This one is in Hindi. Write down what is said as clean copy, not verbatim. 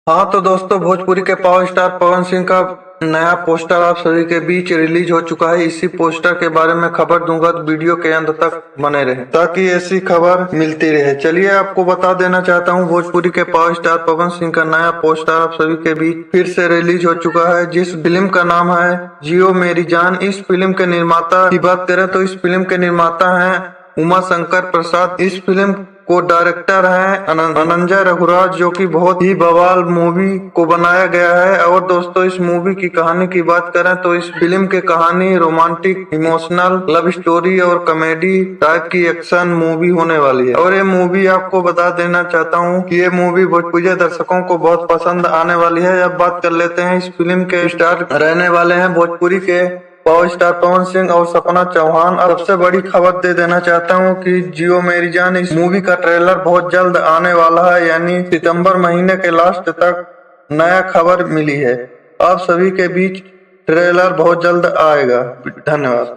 हाँ तो दोस्तों, भोजपुरी के पावर स्टार पवन सिंह का नया पोस्टर आप सभी के बीच रिलीज हो चुका है। इसी पोस्टर के बारे में खबर दूंगा, तो वीडियो के अंत तक बने रहे ताकि ऐसी खबर मिलती रहे। चलिए आपको बता देना चाहता हूँ, भोजपुरी के पावर स्टार पवन सिंह का नया पोस्टर आप सभी के बीच फिर से रिलीज हो चुका है, जिस फिल्म का नाम है जियो मेरी जान। इस फिल्म के निर्माता की बात करें तो इस फिल्म के निर्माता है उमा शंकर प्रसाद। इस फिल्म को डायरेक्टर है अनंजय रघुराज, जो कि बहुत ही बवाल मूवी को बनाया गया है। और दोस्तों, इस मूवी की कहानी की बात करें तो इस फिल्म की कहानी रोमांटिक, इमोशनल, लव स्टोरी और कॉमेडी टाइप की एक्शन मूवी होने वाली है। और ये मूवी आपको बता देना चाहता हूँ कि ये मूवी भोजपुरी दर्शकों को बहुत पसंद आने वाली है। अब बात कर लेते हैं, इस फिल्म के स्टार रहने वाले हैं भोजपुरी के पावर स्टार पवन सिंह और सपना चौहान। और सबसे बड़ी खबर दे देना चाहता हूँ कि जियो मेरी जान इस मूवी का ट्रेलर बहुत जल्द आने वाला है, यानी सितंबर महीने के लास्ट तक नया खबर मिली है। आप सभी के बीच ट्रेलर बहुत जल्द आएगा। धन्यवाद।